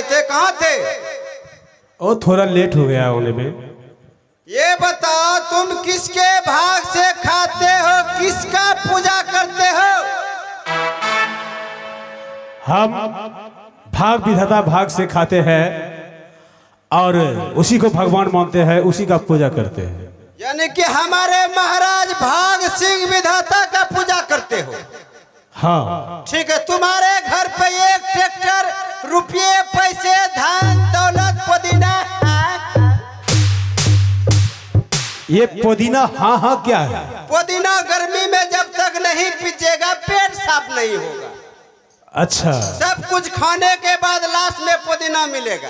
रहे थे, कहाँ थे? और थोड़ा लेट हो गया होने में। ये बताओ तुम किसके भाग से खाते हो, किसका पूजा करते हो? हम भाग विधाता भाग से खाते हैं और उसी को भगवान मानते हैं, उसी का पूजा करते हैं। यानी कि हमारे महाराज भाग सिंह विधाता का पूजा करते हो? हाँ ठीक है। तुम्हारे घर पे एक ट्रैक्टर, रुपये, पैसे, धन दौलत, पुदीना ये पुदीना हाँ हाँ क्या है? पुदीना गर्मी में जब तक नहीं पीजेगा पेट साफ नहीं होगा। अच्छा, सब कुछ खाने के बाद लास्ट में पुदीना मिलेगा।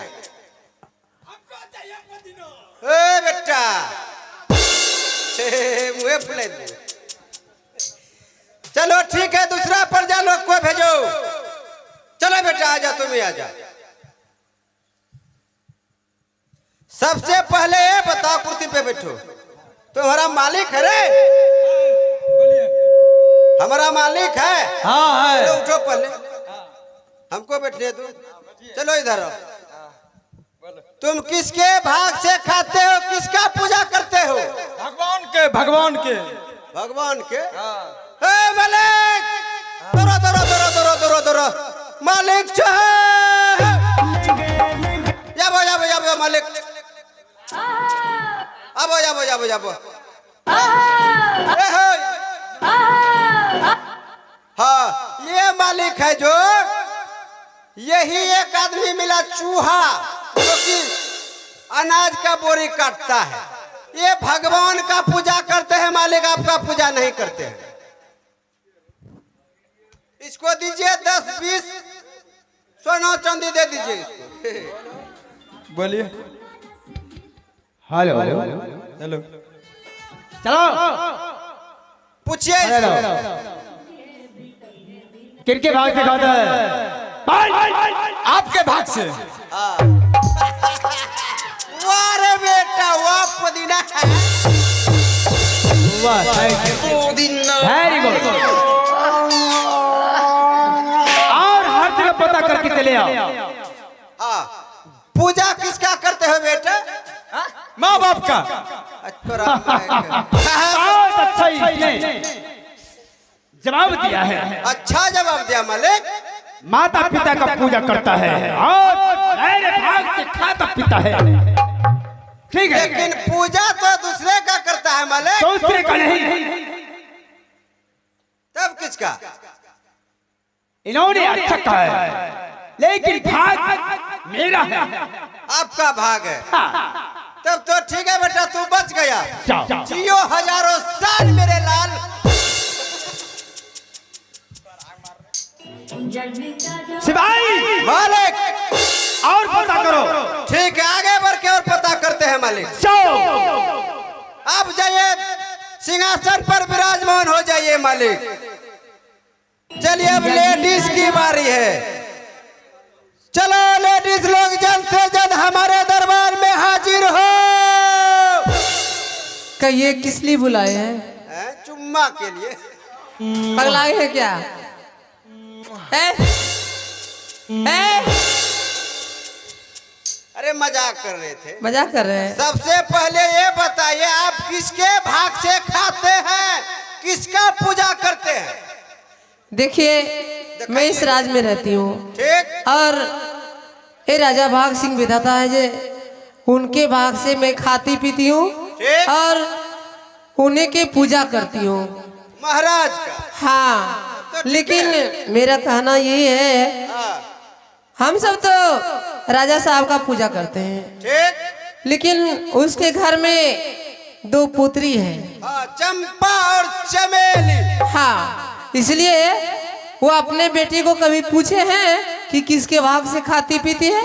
ए बेटा मुँह फुले दे। चलो ठीक है, दूसरा प्रजा लोग को भेजो। चलो बेटा आजा, तुम ही आजा। सबसे पहले ये बताओ, कुर्सी पे बैठो। तुम्हारा मालिक है रे? हमारा मालिक है? हाँ है। चलो उठो पहले, हमको बैठने दो। चलो इधर आओ। तुम किसके भाग से खाते हो, किसका पूजा करते हो? भगवान के, भगवान के। भगवान के? ए मालिक, दौड़ो दौड़ो दौड़ो दौड़ो दौड़ो दौड़ो, मालिक चाहे। जाबो जाबो जाबो मालिक, आबो जाबो जाबो जाबो। हाँ, ये मालिक है जो, यही एक आदमी मिला चूहा जो कि अनाज का बोरी काटता है। ये भगवान का पूजा करते हैं मालिक, आपका पूजा नहीं करते हैं। इसको दीजिए 10-20 सोना चांदी दे दीजिए इसको। बोलिए। Hello hello. चलो पूछिए इसको। किनके भाग से खाता है? आपके भाग से। वाह रे बेटा वाह, पुदीना है। Very good. और हर जगह पता करके चले आओ। हाँ, पूजा किसका करते हो बेटा? माँ बाप का। बहुत अच्छा इसने जवाब दिया है। अच्छा जवाब दिया मालिक। माता पिता का पूजा करता है और मेरे भाग से खाता पीता है। ठीक है, लेकिन पूजा तो दूसरे का करता है मालिक। दूसरे का नहीं। तब किसका? इन्होंने अच्छा कहा है, लेकिन भाग मेरा है। आपका भाग है? हाँ। तब तो ठीक है बेटा, तू बच गया। जाओ। जियो हजारों साल मेरे लाल। सिपाही मालिक और पता करो। ठीक है, आगे बढ़ के और पता करते हैं मालिक। जाओ। आप जाइए, सिंहासन पर विराजमान हो जाइए मालिक। चलिए अब लेडीज की बारी है। चलो लेडीज लोग जल्द से जल्द हमारे दरबार में हाजिर हो। कहिए किस लिए बुलाए हैं? चुम्मा के लिए। पगलाए हैं क्या? अरे मजाक कर रहे थे। मजाक कर रहे हैं? सबसे पहले ये बताइए, आप किसके भाग से खाते हैं, किसका पूजा करते हैं? देखिए मैं इस राज में रहती हूँ ठीक। और ये राजा भाग सिंह विधाता है जे, उनके भाग से मैं खाती पीती हूँ ठीक। और उन्हीं के पूजा करती हूँ। महाराज का? हाँ, तो ठीक लेकिन है। मेरा कहना यही है, हाँ, हम सब तो राजा साहब का पूजा करते हैं, ठीक। लेकिन उसके घर में 2 पुत्री हैं। हाँ, चंपा और चमेली। हाँ, इसलिए वो अपने बेटी को कभी पूछे हैं कि किसके भाग से खाती पीती है?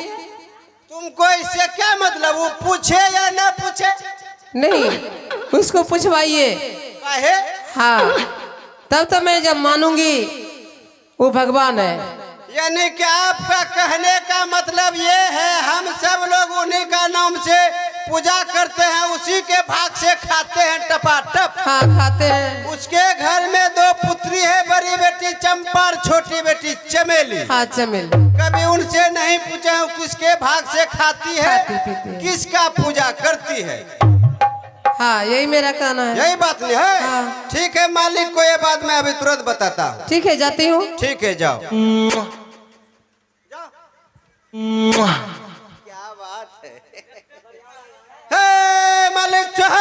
तुमको इससे क्या मतलब, वो पूछे या ना पूछे? नहीं, उसको पूछवाइए। काहे? हाँ, तब तो मैं जब मानूंगी वो भगवान है। यानी कि आपका कहने का मतलब ये है, हम सब लोग उन्हीं का नाम से पूजा करते हैं उसी के भाग से खाते हैं टपाटप। हाँ खाते हैं। उसके घर में 2 पुत्री है, बड़ी बेटी चंपा और छोटी बेटी चमेली। हाँ चमेली। कभी उनसे नहीं पूछा हूँ किसके भाग से खाती है, खाती पीती है। किसका पूजा करती है। हाँ यही मेरा कहना है। यही बात नहीं है। हाँ। ठीक है मालिक को ये बात मैं अभी तुरंत बताता हूँ। ठीक है जाती हूँ। ठीक है जाओ। क्या बात है। हे मालिक जो है,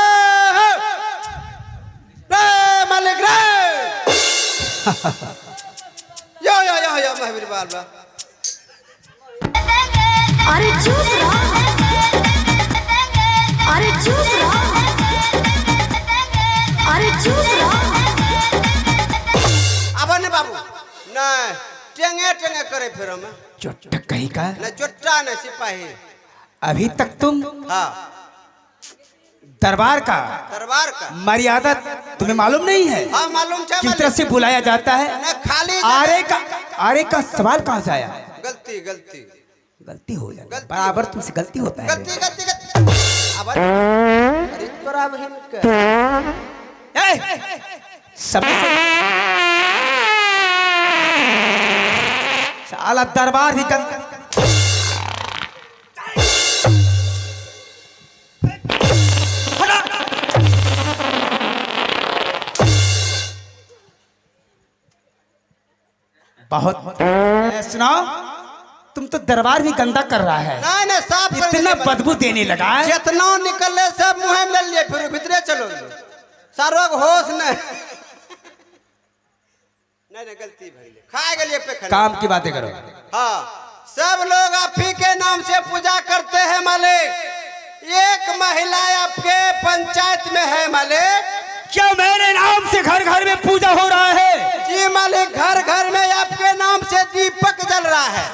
रे मालिक रे। यो महावीर बाबा। अरे चूस रहा, अरे चूस रहा, अरे चूस रहा। अब ने बाबू नहीं टेंगे टेंगे करे फिर हम चोट कहीं का। न चुट्टा न सिपाही। अभी तक तुम हाँ दरबार का मर्यादा तुम्हें मालूम नहीं है। हाँ मालूम क्या किस तरह से बुलाया जाता है। न खाली आरे का सवाल कहाँ से आया। गलती हो जाती है, बराबर तुमसे गलती होता है। गलती अब अरे तोरा बहन के साला दरबार ही गंदा। बहुत सुनाओ, तुम तो दरबार भी गंदा कर रहा है। नहीं साफ इतना बदबू देने लगा है। जितना निकले सब मुँह में ले लिए, फिर भीतरे चलो सारोग होश नहीं गलती भाई खाए गलिए पे काम की बातें करो। हाँ सब लोग आप ही के नाम से पूजा करते हैं मालिक। एक महिला आपके पंचायत में है मालिक। क्या मेरे नाम से घर घर में पूजा हो रहा है। जी मालिक, घर घर में आपके नाम से दीपक जल रहा है।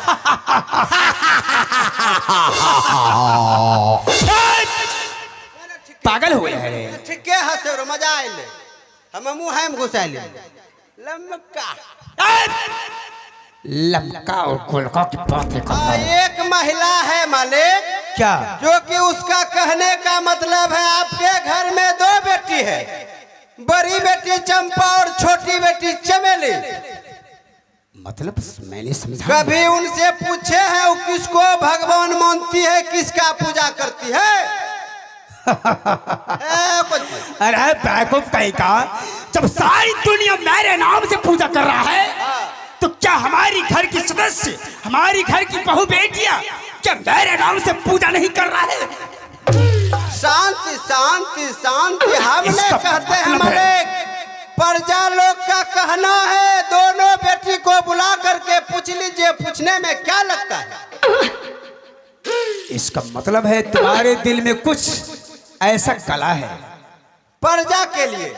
पागल हो गया है। ठीक है हंसे रो मजा आइले, हम मुँह में घुसाइले लमका और गोलका की बात है। एक महिला है मालिक क्या, जो कि उसका कहने का मतलब है आपके घर में 2 बेटी है, बड़ी बेटी चंपा और छोटी बेटी चमेली। मतलब मैंने समझा। कभी उनसे पूछे हैं वो किसको भगवान मानती है, किसका पूजा करती है। अरे बैकअप कहीं का, जब सारी दुनिया मेरे नाम से पूजा कर रहा है तो क्या हमारी घर की सदस्य, हमारी घर की बहू बेटियां क्या मेरे नाम से पूजा नहीं कर रहा है। शांति शांति शांति हमने कहते हैं मालिक। प्रजा लोग का कहना है दोनों बेटी को बुला करके पूछ लीजिए, पूछने में क्या लगता है। इसका मतलब है तुम्हारे दिल में कुछ ऐसा कला है प्रजा के लिए।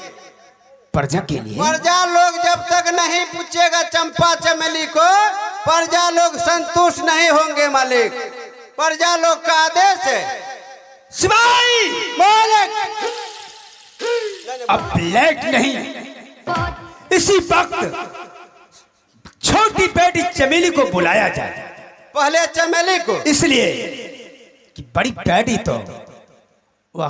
प्रजा के लिए प्रजा लोग जब तक नहीं पूछेगा चंपा चमेली को, प्रजा लोग संतुष्ट नहीं होंगे मालिक। प्रजा लोग का आदेश है। सिपाही मालिक अब लेट नहीं, इसी वक्त छोटी बेटी चमेली को बुलाया जाए। पहले चमेली को, इसलिए कि बड़ी बेटी तो वह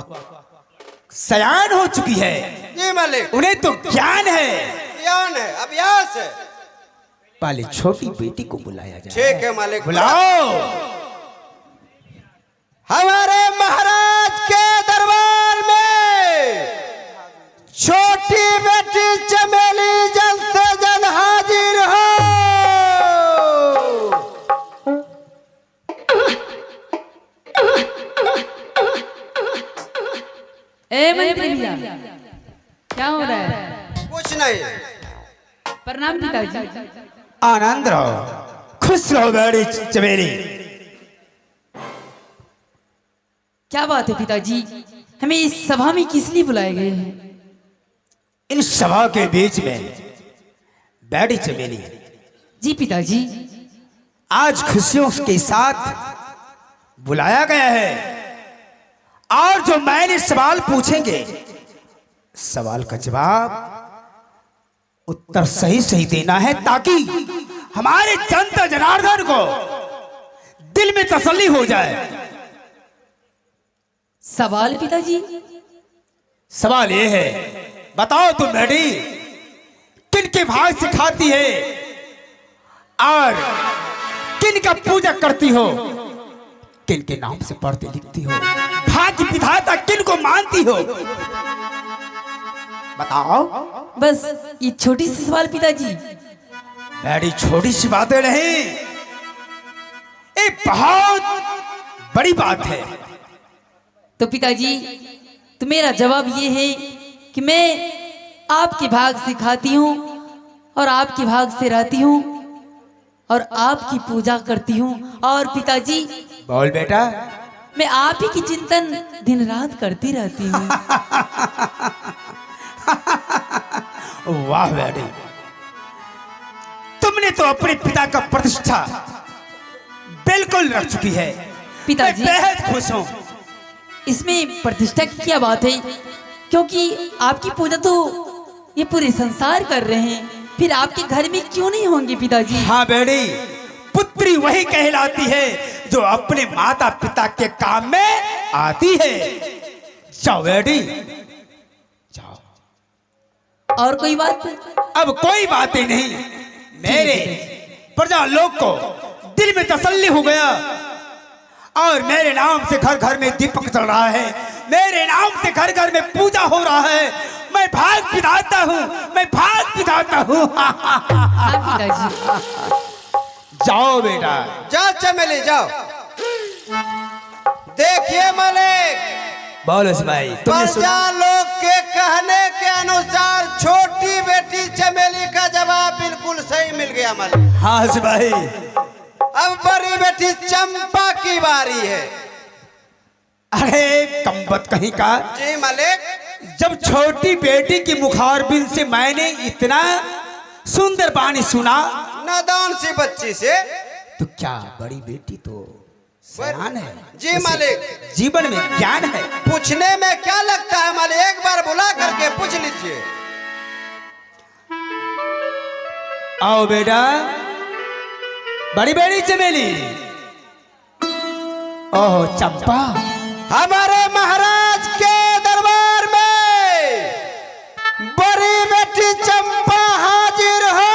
सयान हो चुकी है। जी मालिक, उन्हें तो ज्ञान है, ज्ञान है, अभ्यास है। पहले छोटी बेटी को बुलाया जाए। ठीक है मालिक, बुलाओ। हमारे महाराज के दरबार में छोटी बेटी चमेली जल्द से जल्द हाजिर हो। ए मंत्री भैया, क्या हो रहा है। कुछ नहीं। प्रणाम पिताजी। आनंद रहो, खुश रहो बेटी चमेली। क्या बात है पिताजी, हमें इस सभा में किस लिए बुलाए गए हैं। इन सभा के बीच में बेटी चमेली, जी पिताजी, आज खुशियों के साथ बुलाया गया है और जो मैंने सवाल पूछेंगे, सवाल का जवाब उत्तर सही सही देना है, ताकि हमारे जनता जनार्दन को दिल में तसल्ली हो जाए। सवाल पिताजी? सवाल ये है, बताओ तुम बेटी किन के भाग से खाती है और किन का पूजा करती हो, किन के नाम से पढ़ती लिखती हो, भाग्य विधाता किन को मानती हो, बताओ। बस ये छोटी सी सवाल पिताजी। बेटी छोटी सी बातें नहीं, ये बहुत बड़ी बात है। तो पिताजी तो मेरा जवाब ये है कि मैं आपके भाग से खाती हूँ और आपके भाग से रहती हूँ और आपकी पूजा करती हूँ। और पिताजी बोल बेटा। मैं आप ही की चिंतन दिन रात करती रहती हूँ। वाह बेटी, तुमने तो अपने पिता का प्रतिष्ठा बिल्कुल रख चुकी है। पिताजी मैं बेहद खुश हूँ। इसमें प्रतिष्ठा की क्या बात है, क्योंकि आपकी पूजा तो ये पूरे संसार कर रहे हैं, फिर आपके घर में क्यों नहीं होंगे पिताजी? हाँ बेटी, पुत्री वही कहलाती है जो अपने माता पिता के काम में आती है। जाओ बेटी जाओ। और कोई बात? अब कोई बात ही नहीं। मेरे प्रजा लोग को दिल में तसल्ली हो गया और मेरे नाम से घर घर में दीपक चल रहा है, मेरे नाम से घर घर में पूजा हो रहा है। मैं भाग विधाता हूँ, मैं भाग विधाता हूँ। हाँ पिताजी। जाओ बेटा जाओ चमेली जाओ। देखिए मालिक, बोलो भाई, तुमने सुना? प्रजा लोग के कहने के अनुसार छोटी बेटी चमेली का जवाब बिल्कुल सही मिल गया मालिक। हाँ भाई। अब बड़ी बेटी चंपा की बारी है। अरे कम्बत कहीं का, जी मालिक। जब छोटी बेटी की मुखारबिन से मैंने इतना सुंदर वाणी सुना, नादान सी बच्ची से, तो क्या बड़ी बेटी तो सयान है। जी मालिक। जीवन में ज्ञान है। पूछने में क्या लगता है मालिक, एक बार बुला करके पूछ लीजिए। आओ बेटा, बड़ी बेटी चमेली। ओह चंपा, हमारे महाराज के दरबार में बड़ी बेटी चंपा हाजिर हो।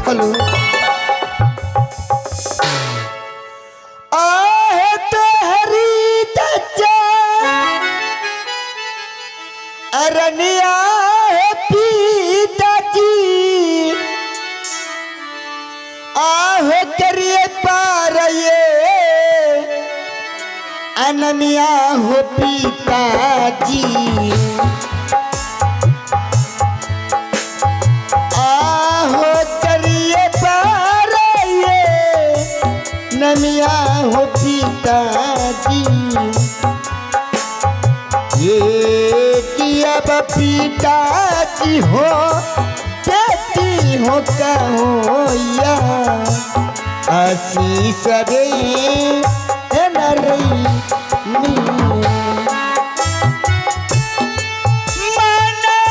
हेलो। आहे तो हरी तच्चा अरनिया है पिताजी, आह करिए पार ये अननिया हो पिताजी, आह करिए पार ये ननिया हो पिताजी। ये किया पिताजी हो बेटी हो कहो या आशीष रे नरई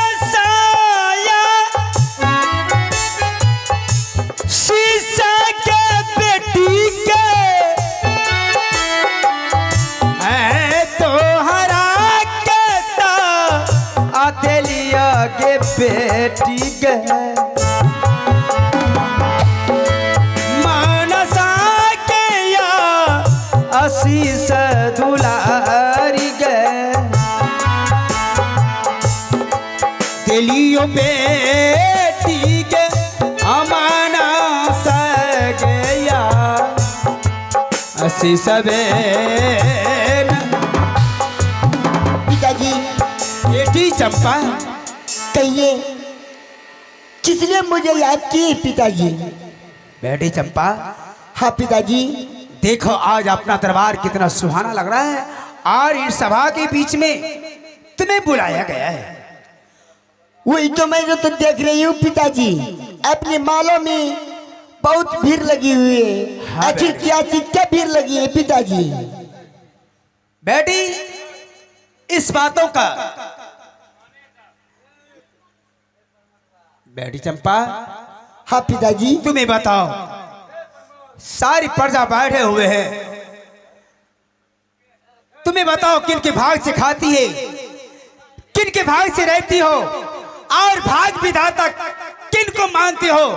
मनसाया शीशा के बेटी के है तो हरा के अतेलिया के बेटी गे मनसा के या आशीष दुलारी गे दिलियो बेटी के अमाना सा गया असी सबेन। पिताजी बेटी चंपा, कहिए किस लिए मुझे याद किए पिताजी? बेटी चंपा, हाँ पिताजी। देखो आज अपना दरबार कितना सुहाना लग रहा है और इस सभा के बीच में तुम्हें बुलाया गया है। वही तो मैं जो तो देख रही हूँ पिताजी, अपने मालों में बहुत भीड़ लगी हुई है। हाँ आखिर बेटी। क्या चीज क्या भीड़ लगी है पिताजी? बेटी इस बातों का बेटी चंपा, हाँ पिताजी। तुम्हें बताओ, सारी प्रजा बैठे हुए हैं, तुम्हें बताओ किन के भाग से खाती है, किन के भाग से रहती हो, और भाग विधाता किन को मानती हो,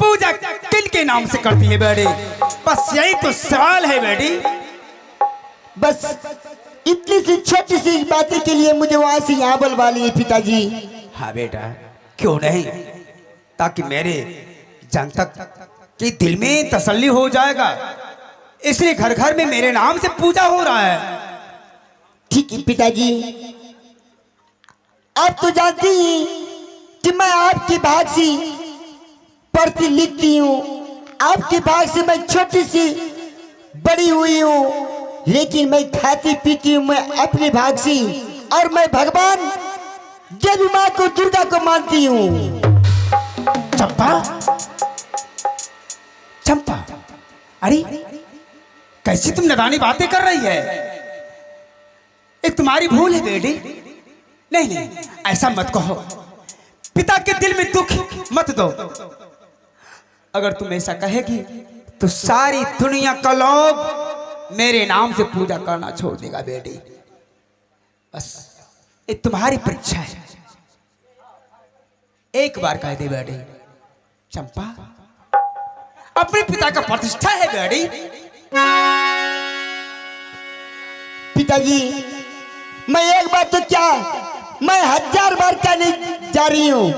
पूजा किन के नाम से करती है बेटी? बस यही तो सवाल है बेटी। बस इतनी सी छोटी सी बातें के लिए मुझे वहां से यहाँ बुलवा लिए पिताजी। हाँ बेटा, क्यों नहीं, ताकि मेरे जनता के दिल में तसल्ली हो जाएगा, इसलिए घर घर में मेरे नाम से पूजा हो रहा है। ठीक है पिताजी, आप तो जानती ही कि मैं आपकी भाग से पढ़ती लिखती हूँ, आपके भाग से मैं छोटी सी बड़ी हुई हूँ, लेकिन मैं खाती पीती हूँ मैं अपने भाग से, और मैं भगवान देवी माँ को, दुर्गा को मानती हूँ। चंपा, चंपा, अरे कैसी तुम नादानी बातें कर रही है? एक तुम्हारी भूल है बेटी। नहीं नहीं, ऐसा मत कहो, पिता के दिल में दुख मत दो। अगर तुम ऐसा कहेगी तो सारी दुनिया का लोग मेरे नाम से पूजा करना छोड़ देगा बेटी। बस ये तुम्हारी परीक्षा है, एक बार कह दे बेटी। चंपा, अपने पिता का प्रतिष्ठा है बेटी। पिताजी, मैं एक बार तो क्या, मैं 1000 बार कहने जा रही हूँ,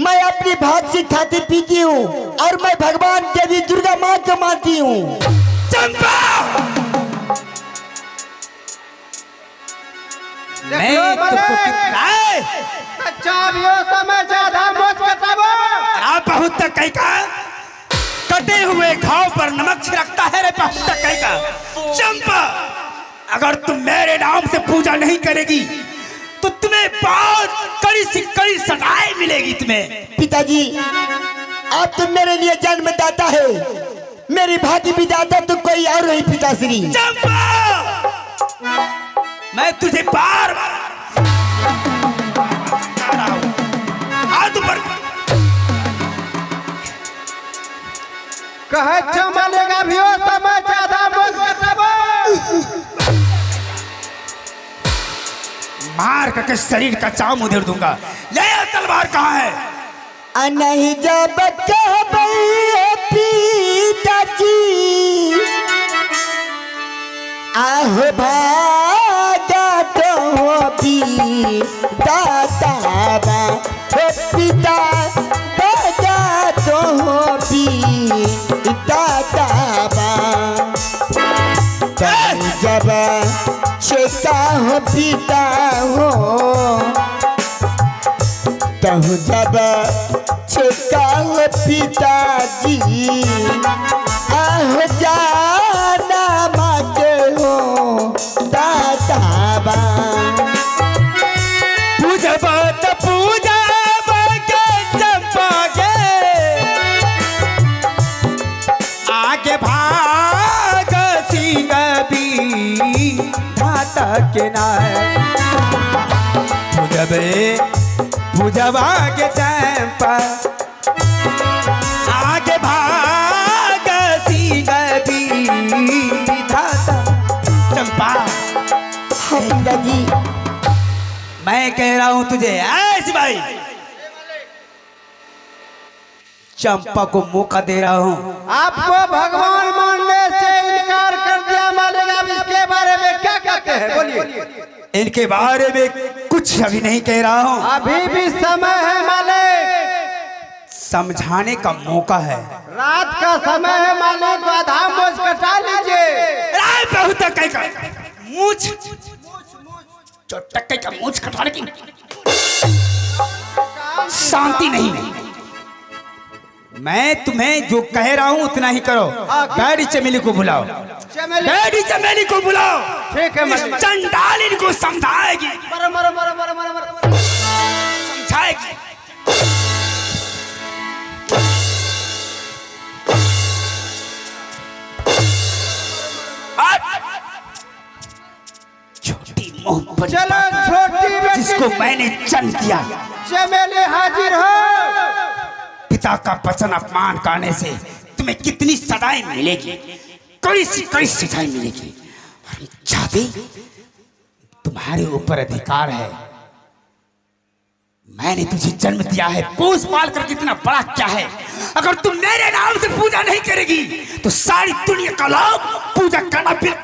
मैं अपनी भाग से खाती पीती हूँ, और मैं भगवान देवी दुर्गा माँ को मानती हूँ। चंपा, मैं तुमको आप बहुत तक कहीं का कटे हुए घाव पर नमक छिड़कता है रे बहुत तक कहीं का। चंपा, अगर तुम मेरे नाम से पूजा नहीं करेगी तो तुम्हें बहुत कड़ी से कड़ी सजाएं मिलेगी तुम्हें। पिताजी, आप तो मेरे लिए जन्मदाता है, मेरी भाग्य विधाता तो कोई और नहीं पिताश्री। चंपा, मैं तुझे बार हाथ ऊपर कहे चमलेगा भी हो समय ज्यादा मार करके शरीर का चाम उधेड़ दूंगा। ले तलवार कहाँ है? नहीं जब पिताजी आह भागा तो दाता पिता भागा तो दाता जब छेका हो पिता हो तहु जब छेका हो पिताजी आह जाना मांगे हो दादाबा पूजब त पूजब के चंपा गे आगे भाग सिंह भी धाता के नाय पूजब आगे चंपा आगे भाग सिंह भी धाता। चंपा, पिताजी, मैं कह रहा हूं तुझे ऐसी भाई, चंपा को मौका दे रहा हूं। आपको भगवान मानने से इनकार कर दिया मालिक, आप इसके बारे में क्या कहते हैं बोलिए। इनके बारे में कुछ अभी नहीं कह रहा हूं, अभी भी समय है मालिक, समझाने का मौका है। रात का समय है मालिक, बाधा मोज कटा लीजिए। बहुत मूछ चोटक्के का मूछ कटाने की शांति नहीं। मैं तुम्हें जो कह रहा हूं उतना ही करो। डैडी चमेली को बुलाओ, डैडी चमेली को बुलाओ। ठीक है मालिक। चंडाल इनको समझाएगी, मरो मरो मरो मरो मरो मरो समझाएगी। छोटी मोहब्बत, चलो छोटी बेटी, जिसको मैंने जन्म दिया, चमेली हाजिर हो। पिता का वचन अपमान करने से तुम्हें कितनी सजाएं मिलेगी, कड़ी से कड़ी सजाएं मिलेगी। चाहते तुम्हारे ऊपर अधिकार है, मैंने तुझे जन्म दिया है, पोस पाल कर कितना बड़ा क्या है। अगर तुम मेरे नाम से पूजा नहीं करेगी तो सारी दुनिया का लोग पूजा करना फिर।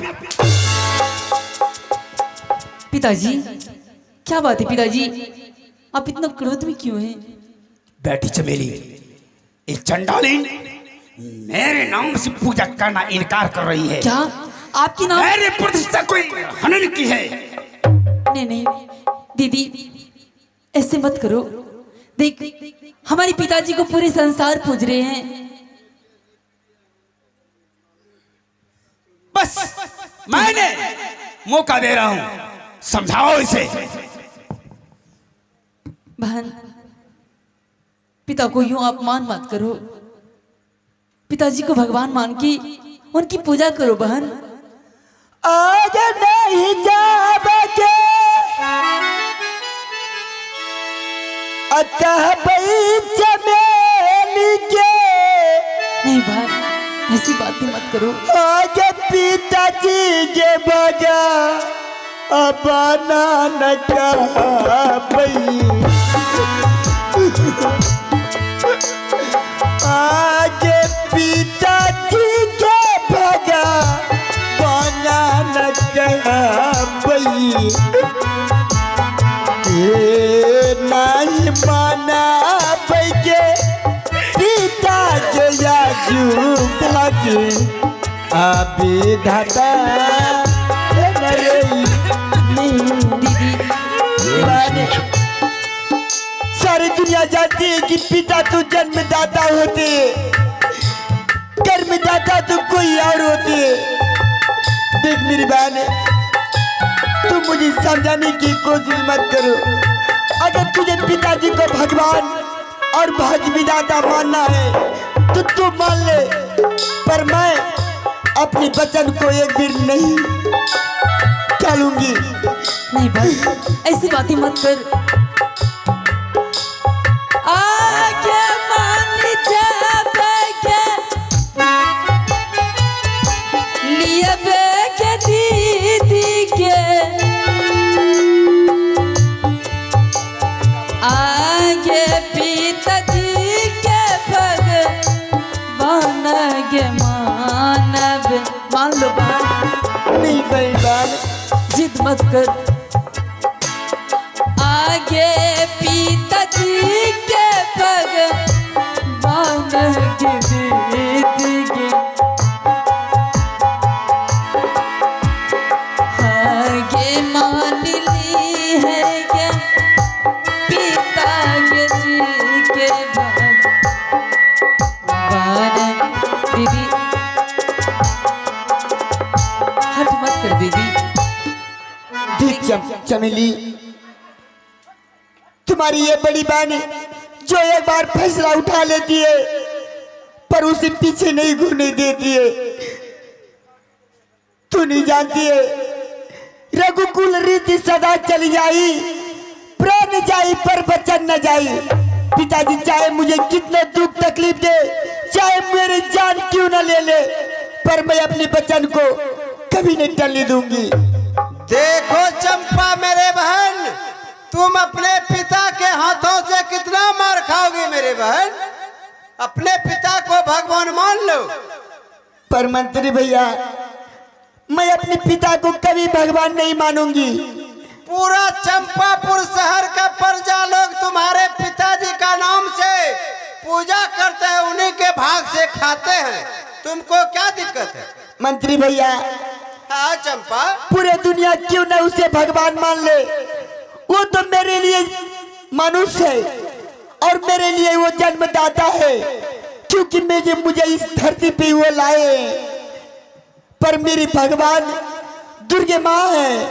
पिताजी क्या बात है पिताजी, आप इतना क्रोध में क्यों हैं? बेटी चमेली, एक चंडालिन मेरे नाम से पूजा करना इनकार कर रही है। क्या आपकी नाम? मेरे प्रतिष्ठा कोई हनन की है। नहीं नहीं दीदी, ऐसे मत करो। देख, हमारे पिताजी को पूरे संसार पूज रहे हैं। बस मैंने मौका दे रहा हूं, समझाओ इसे। बहन, पिता को यूं अपमान मत करो। पिताजी को भगवान मान के उनकी पूजा करो बहन। आज नहीं जाबके अतः बई चमेली के। नहीं बहन, ऐसी बातें मत करो। आज पिताजी के बगा अपना न बई। आज पिताजी के बगा बना न बई। नहीं माना बैगे पिता के याजू भागे अभी धाता सारी दुनिया जानती है कि पिता तो जन्मदाता होते, कर्मदाता तो कोई और होते। देख मेरी बहन, तुम मुझे समझाने की कोशिश मत करो। अगर तुझे पिताजी को भगवान और भाग्यविधाता मानना है तो तू मान ले, पर मैं अपने वचन को एक भी नहीं टालूंगी। नहीं भाई, ऐसी बातें मत कर। आगे मान जाबके लिए बेके दीदी के। आगे पिताजी के भगवान के मानव। मान लो बहन। नहीं बहन, जिद मत कर। आगे पिताजी के भगवान के दीदी के। आगे मान ली है क्या पिताजी के भगवान। दीदी हट मत कर दीदी। देख चमेली, तुम्हारी ये बड़ी बहन जो एक बार फैसला उठा लेती है पर उसे पीछे नहीं घूरने देती है। तू नहीं जानती है, रघुकुल रीति सदा चली जाई, प्राण जाई पर वचन न जाई। पिताजी चाहे मुझे कितने दुख तकलीफ दे, चाहे मेरी जान क्यों न ले ले, पर मैं अपने वचन को कभी नहीं टलने दूंगी। देखो चंपा मेरे बहन, तुम अपने पिता के हाथों से कितना मार खाओगी मेरे बहन। अपने पिता को भगवान मान लो। पर मंत्री भैया, मैं अपने पिता को कभी भगवान नहीं मानूंगी। पूरा चंपापुर शहर का प्रजा लोग तुम्हारे पिताजी का नाम से पूजा करते हैं, उन्हीं के भाग से खाते हैं। तुमको क्या दिक्कत है? मंत्री भैया, हाँ चंपा, पूरे दुनिया क्यों न उसे भगवान मान ले, वो तो मेरे लिए मनुष्य है और मेरे लिए वो जन्मदाता है, क्योंकि मुझे इस धरती पे वो लाए। पर मेरी भगवान दुर्गे माँ है।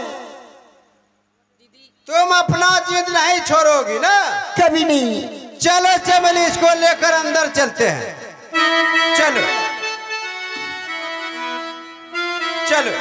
तुम अपना जिद नहीं छोड़ोगी ना? कभी नहीं। चलो चमेली, इसको लेकर अंदर चलते हैं। चलो चलो।